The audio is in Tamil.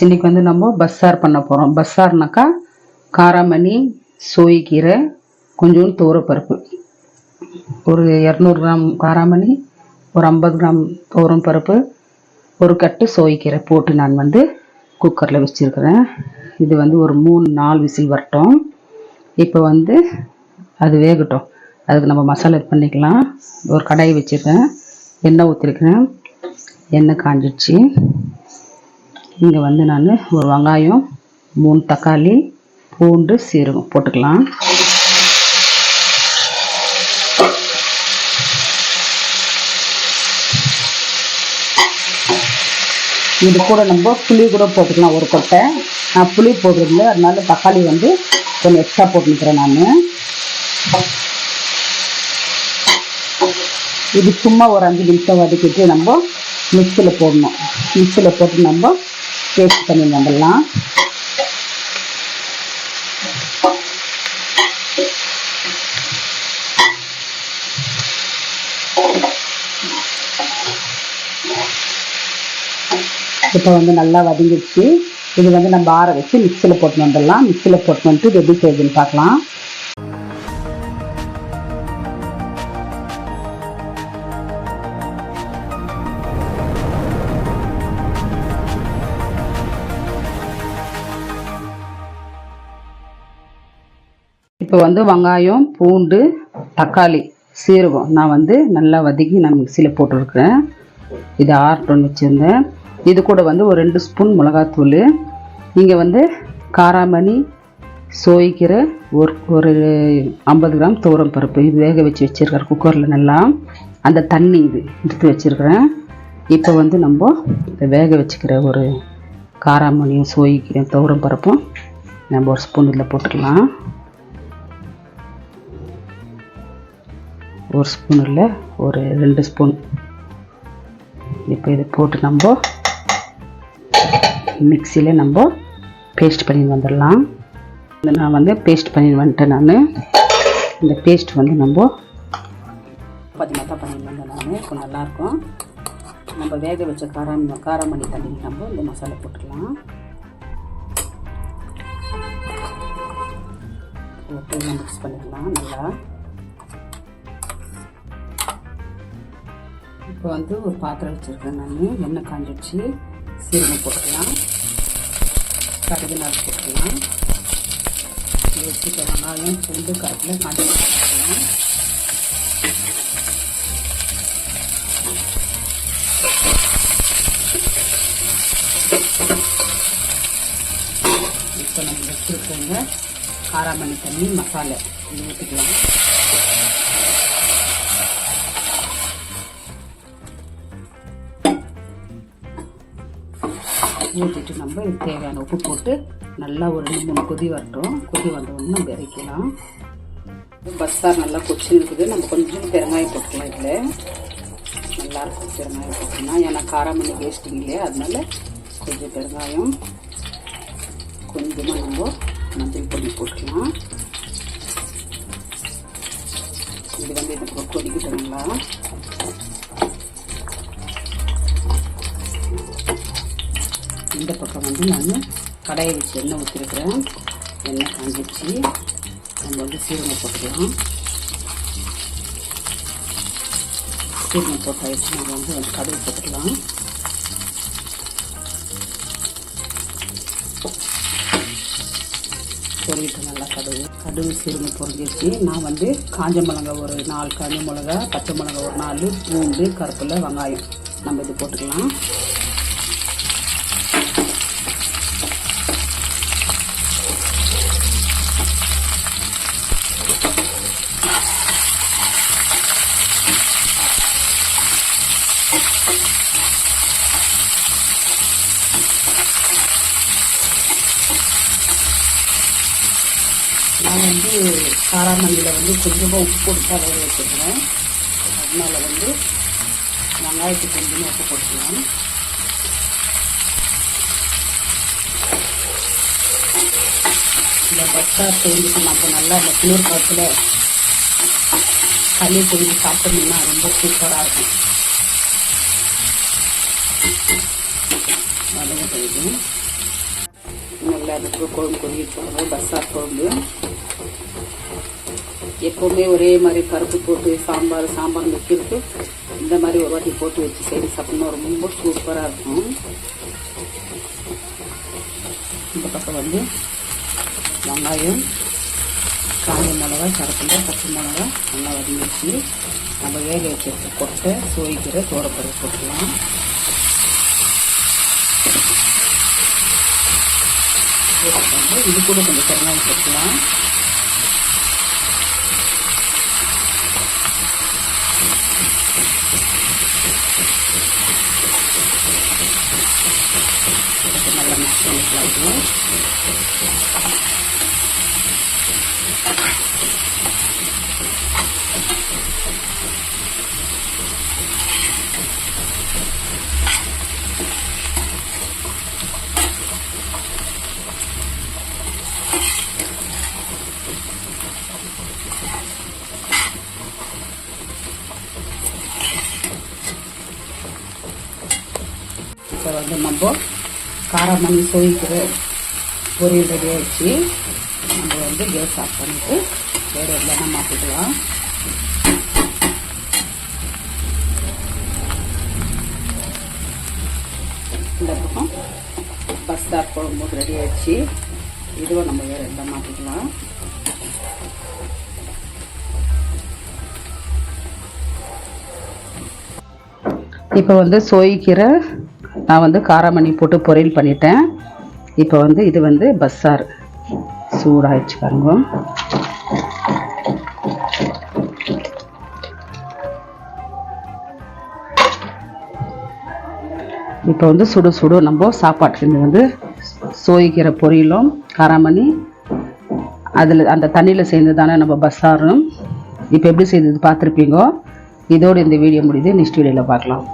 இன்னைக்கு வந்து நம்ம பஸ்ஸார் பண்ண போகிறோம். பஸ்ஸார்னாக்கா காராமணி, சோய்கீரை, கொஞ்சோண்டு துவரப்பருப்பு, ஒரு 200 கிராம் காராமணி, ஒரு 50 கிராம் துவரம் பருப்பு, ஒரு கட்டு சோய்கீரை போட்டு நான் வந்து குக்கரில் வச்சுருக்கிறேன். இது வந்து ஒரு 3-4 விசில் வரட்டும். இப்போ வந்து அது வேகட்டும். அதுக்கு நம்ம மசாலா பண்ணிக்கலாம். ஒரு கடாய் வச்சுருக்கேன், எண்ணெய் ஊற்றிருக்கிறேன், எண்ணெய் காஞ்சிடுச்சு. இங்கே வந்து நான் ஒரு வெங்காயம், 3 தக்காளி, பூண்டு, சீரகம் போட்டுக்கலாம். இது கூட நம்ம புளி கூட போட்டுக்கலாம், ஒரு கொட்டை. நான் புளி போடுறதில்ல, அதனால தக்காளி வந்து கொஞ்சம் எக்ஸ்ட்ரா போட்டுக்கிறேன் நான். இது சும்மா ஒரு 5 நிமிஷம் வதக்கிட்டு நம்ம மிக்சியில் போடணும். மிக்சியில் போட்டு நம்ம பேஸ்ட் பண்ணி வந்துடலாம். இப்போ வந்து நல்லா வதங்கிடுச்சு. இது வந்து நம்ம ஆற வச்சு மிக்சியில் போட்டு வந்துடலாம். மிக்சியில் போட்டு வந்துட்டு எப்படி செய்யுதுன்னு பார்க்கலாம். இப்போ வந்து வெங்காயம், பூண்டு, தக்காளி, சீரகம் நான் வந்து நல்லா வதக்கி நான் மிக்சியில் போட்டுருக்கிறேன். இது ஆறட்டும்னு வச்சுருந்தேன். இது கூட வந்து ஒரு 2 ஸ்பூன் மிளகாத்தூள், இங்கே வந்து காராமணி, சோய்கீரை, ஒரு 50 கிராம் துவரம் பருப்பு, இது வேக வச்சு வச்சுருக்கிறேன் குக்கரில். நல்லா அந்த தண்ணி இது எடுத்து வச்சுருக்கிறேன். இப்போ வந்து நம்ம இதை வேக வச்சுக்கிற ஒரு காராமணியும், சோய்கீரையும், துவரம் பருப்பும் நம்ம ஒரு ஸ்பூன் இதில் போட்டுக்கலாம். ஒரு ஸ்பூன் இல்லை, ஒரு 2 ஸ்பூன். இப்போ இதை போட்டு நம்ம மிக்சியில் நம்ம பேஸ்ட் பண்ணி வந்துடலாம். நான் வந்து பேஸ்ட் பண்ணி வந்துட்டேன். நான் இந்த பேஸ்ட் வந்து நம்ம பதினமாக பண்ணி வந்தேன் நான். இப்போ நல்லாயிருக்கும். நம்ம வேக வச்ச காராமணி தண்ணி நம்ம இந்த மசாலா போட்டுக்கலாம். போட்டு மிக்ஸ் பண்ணிக்கலாம் நல்லா. இப்போ வந்து ஒரு பாத்திரம் வச்சுருக்கேன் நான். எண்ணெய் காஞ்சிடுச்சு. சீரகம் போட்டுக்கலாம், கடுகு நாள் போட்டுக்கலாம், வச்சுக்க வெங்காயம், பூண்டு, கருப்பில் காஞ்சி போட்டுக்கலாம். இப்போ நம்ம வச்சுருக்கோங்க காராமணி தண்ணி மசாலா இது ஊற்றிக்கலாம். ஊற்றிட்டு நம்ம இது தேவையான உப்பு போட்டு நல்லா ஒரு 2-3 கொதி வரட்டும். கொதி வந்தோடனே நம்ம இறக்கலாம். பஸ்ஸார் நல்லா கொச்சி இருக்குது. நம்ம கொஞ்சம் பெருங்காயம் போட்டுக்கலாம். இதில் நல்லாயிருக்கும் பெருங்காயம் போட்டோம்னா, ஏன்னா காராமணி வேஸ்டிங் இல்லையா, அதனால கொஞ்சம் பெருங்காயம், கொஞ்சமாக நம்ம மஞ்சள் பொடி போட்டுக்கலாம். இது வந்து இதுக்கு கொதிக்கிட்டோங்களா. இந்த பக்கம் வந்து நான் கடாயை வச்சு எண்ணெய் ஊற்றிருக்கிறேன். எண்ணெய் காஞ்சிடுச்சு. நம்ம வந்து சீரகம் போட்டுக்கலாம். சீரகம் போட்டாச்சு. நம்ம வந்து கடுகு போட்டுக்கலாம். பொரிட்டு நல்லா கடுகு சீரகம் பொரிஞ்சிடுச்சு. நான் வந்து காஞ்ச மிளகா ஒரு 4 காஞ்ச மிளகா, பச்சை மிளகா ஒரு 4, பூண்டு, கருப்பில், வெங்காயம் நம்ம இது போட்டுக்கலாம். நான் வந்து காராமணியில் வந்து கொஞ்சமாக உப்பு போட்டு தான் வேக வச்சுருக்கிறேன். அதனால வந்து வெங்காயத்துக்கு கொஞ்சமாக உப்பு போட்டுக்கலாம். இந்த பஸ்ஸார் செஞ்சுட்டு நம்ம நல்லா இந்த குளிர் காலத்தில் களி செஞ்சு சாப்பிட்டோம்னா ரொம்ப சூப்பராக இருக்கும். வதங்க போயிடும். எல்லாத்துக்கும் குழம்பு கொதிக்கிட்டு பஸ்ஸார் குழம்பு. எப்போவுமே ஒரே மாதிரி பருப்பு போட்டு சாம்பார் வைக்கிறது இந்த மாதிரி ஒரு வாட்டி போட்டு வச்சு சைடு சாப்பிட்ணும், ரொம்ப சூப்பராக இருக்கும். இந்த பக்கம் வந்து வெங்காயம், காஞ்ச மிளகா, கருப்பில்லை, பச்சை மிளகா நல்லா வதங்கிச்சு. நம்ம வேக வச்சு கொட்டை, சோய்க்கிற தோரப்பருப்பு போட்டுக்கலாம். இது கூட கொஞ்சம் பெருங்காயம் போட்டுக்கலாம். நல்லா மிக்ஸ் பண்ணிக்கலாம். இப்போ வந்து நம்ம காரமணி சோய்க்கிற பொரியல் ரெடி ஆகிடுச்சு. நம்ம வந்து கேஸ் ஆஃப் பண்ணிவிட்டு வேறு எல்லாம் மாற்றிக்கலாம். இந்த பக்கம் பஸ்தார் குழம்பு ரெடி ஆகிடுச்சு. இதுவும் நம்ம வேறு எல்லாம் மாற்றிக்கலாம். இப்போ வந்து சோய்க்கீரை நான் வந்து காராமணி போட்டு பொரியல் பண்ணிட்டேன். இப்போ வந்து இது வந்து பஸ்ஸார் சூடாகிடுச்சு பாருங்க. இப்போ வந்து சுடு நம்ம சாப்பாட்டுக்கு இது வந்து சோய்க்கீரை பொரியலும் காராமணி அதில் அந்த தண்ணியில் சேர்ந்து தானே நம்ம பஸ்ஸாரும். இப்போ எப்படி செய்தது பார்த்துருப்பீங்க. இதோடு இந்த வீடியோ முடியுது. நெக்ஸ்ட் வீடியோவில் பார்க்கலாம்.